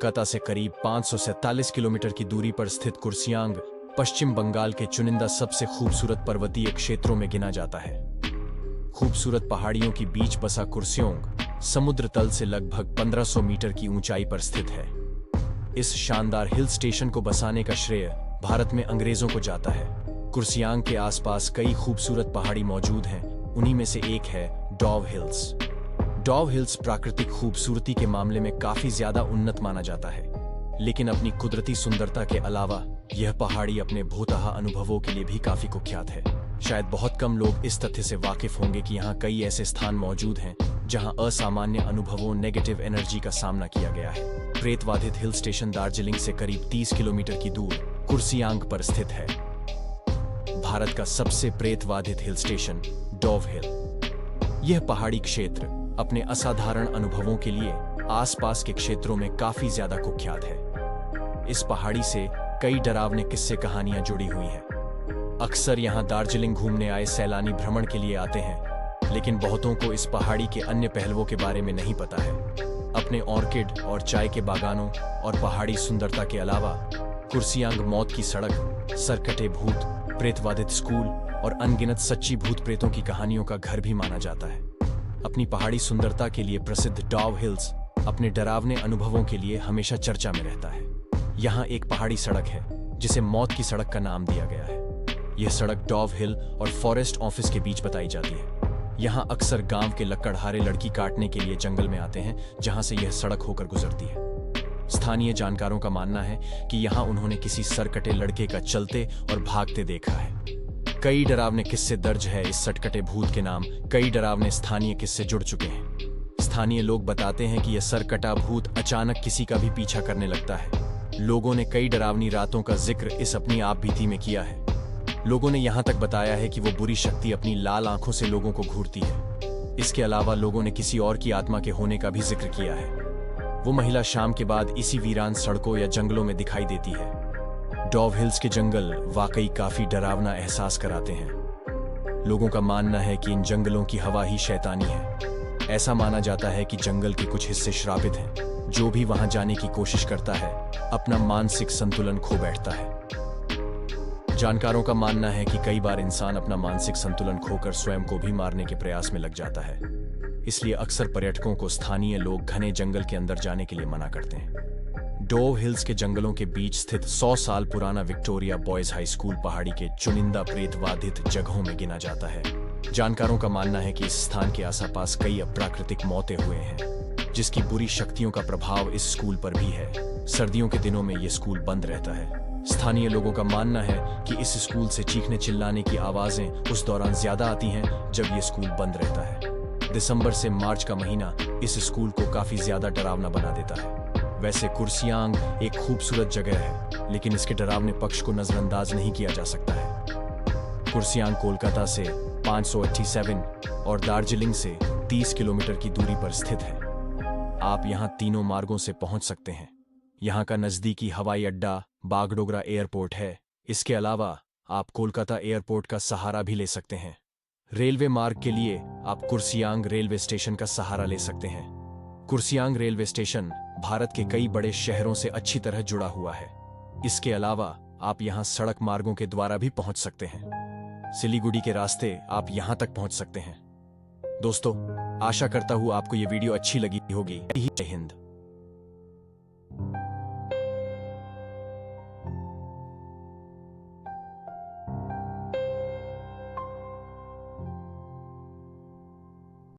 कोलकाता से करीब 547 किलोमीटर की दूरी पर स्थित कुर्सियांग पश्चिम बंगाल के चुनिंदा सबसे खूबसूरत पर्वतीय क्षेत्रों में गिना जाता है। खूबसूरत पहाड़ियों की बीच बसा कुर्सियांग समुद्र तल से लगभग 1500 मीटर की ऊंचाई पर स्थित है। इस शानदार हिल स्टेशन को बसाने का श्रेय भारत में अंग्रेजों को जाता है। कुर्सियांग के आसपास कई खूबसूरत पहाड़ी मौजूद हैं, उन्हीं में से एक है डॉव हिल्स। डॉव हिल्स प्राकृतिक खूबसूरती के मामले में काफी ज्यादा उन्नत माना जाता है, लेकिन अपनी कुदरती सुंदरता के अलावा यह पहाड़ी अपने भूतहा अनुभवों के लिए भी काफी कुख्यात है। शायद बहुत कम लोग इस तथ्य से वाकिफ होंगे कि यहाँ कई ऐसे स्थान मौजूद हैं जहाँ असामान्य अनुभवों नेगेटिव एनर्जी का सामना किया गया है। प्रेतवाधित हिल स्टेशन दार्जिलिंग से करीब 30 किलोमीटर की दूर कुर्सियांग पर स्थित है। भारत का सबसे प्रेतवाधित हिल स्टेशन डॉव हिल। यह पहाड़ी क्षेत्र अपने असाधारण अनुभवों के लिए आसपास के क्षेत्रों में काफी ज्यादा कुख्यात है। इस पहाड़ी से कई डरावने किस्से कहानियां जुड़ी हुई हैं। अक्सर यहां दार्जिलिंग घूमने आए सैलानी भ्रमण के लिए आते हैं, लेकिन बहुतों को इस पहाड़ी के अन्य पहलुओं के बारे में नहीं पता है। अपने ऑर्किड और चाय के बागानों और पहाड़ी सुंदरता के अलावा कुर्सियांग मौत की सड़क, सरकटे भूत, प्रेतवाधित स्कूल और अनगिनत सच्ची भूत प्रेतों की कहानियों का घर भी माना जाता है। अपनी पहाड़ी सुंदरता के लिए प्रसिद्ध डॉव हिल्स अपने डरावने अनुभवों के लिए हमेशा चर्चा में रहता है। यहाँ एक पहाड़ी सड़क है जिसे मौत की सड़क का नाम दिया गया है। यह सड़क डॉव हिल और फॉरेस्ट ऑफिस के बीच बताई जाती है। यहाँ अक्सर गांव के लकड़हारे लड़की काटने के लिए जंगल में आते हैं, जहां से यह सड़क होकर गुजरती है। स्थानीय जानकारों का मानना है कि यहाँ उन्होंने किसी सरकटे लड़के का चलते और भागते देखा है। कई डरावने किस्से दर्ज है। इस सटकटे भूत के नाम कई डरावने स्थानीय किस्से जुड़ चुके हैं। स्थानीय लोग बताते हैं कि यह सरकटा भूत अचानक किसी का भी पीछा करने लगता है। लोगों ने कई डरावनी रातों का जिक्र इस अपनी आप बीती में किया है। लोगों ने यहाँ तक बताया है कि वो बुरी शक्ति अपनी लाल आंखों से लोगों को घूरती है। इसके अलावा लोगों ने किसी और की आत्मा के होने का भी जिक्र किया है। वो महिला शाम के बाद इसी वीरान सड़कों या जंगलों में दिखाई देती है। डॉव हिल्स के जंगल वाकई काफी डरावना एहसास कराते हैं। लोगों का मानना है कि इन जंगलों की हवा ही शैतानी है। ऐसा माना जाता है कि जंगल के कुछ हिस्से श्रापित हैं। जो भी वहां जाने की कोशिश करता है अपना मानसिक संतुलन खो बैठता है। जानकारों का मानना है कि कई बार इंसान अपना मानसिक संतुलन खोकर स्वयं को भी मारने के प्रयास में लग जाता है। इसलिए अक्सर पर्यटकों को स्थानीय लोग घने जंगल के अंदर जाने के लिए मना करते हैं। डॉव हिल्स के जंगलों के बीच स्थित 100 साल पुराना विक्टोरिया बॉयज हाई स्कूल पहाड़ी के चुनिंदा प्रेतवाधित जगहों में गिना जाता है। जानकारों का मानना है कि इस स्थान के आसपास कई अप्राकृतिक मौतें हुए हैं, जिसकी बुरी शक्तियों का प्रभाव इस स्कूल पर भी है। सर्दियों के दिनों में यह स्कूल बंद रहता है। स्थानीय लोगों का मानना है कि इस स्कूल से चीखने चिल्लाने की आवाजें उस दौरान ज्यादा आती हैं जब यह स्कूल बंद रहता है। दिसंबर से मार्च का महीना इस स्कूल को काफी ज्यादा डरावना बना देता है। वैसे कुर्सियांग एक खूबसूरत जगह है, लेकिन इसके डरावने पक्ष को नजरअंदाज नहीं किया जा सकता है। कुर्सियांग कोलकाता से 587 और दार्जिलिंग से 30 किलोमीटर की दूरी पर स्थित है। आप यहां तीनों मार्गों से पहुंच सकते हैं। यहाँ का नजदीकी हवाई अड्डा बागडोगरा एयरपोर्ट है। इसके अलावा आप कोलकाता एयरपोर्ट का सहारा भी ले सकते हैं। रेलवे मार्ग के लिए आप कुर्सियांग रेलवे स्टेशन का सहारा ले सकते हैं। कुर्सियांग रेलवे स्टेशन भारत के कई बड़े शहरों से अच्छी तरह जुड़ा हुआ है। इसके अलावा आप यहां सड़क मार्गों के द्वारा भी पहुंच सकते हैं। सिलीगुड़ी के रास्ते आप यहां तक पहुंच सकते हैं। दोस्तों, आशा करता हूं आपको ये वीडियो अच्छी लगी होगी। जय हिंद।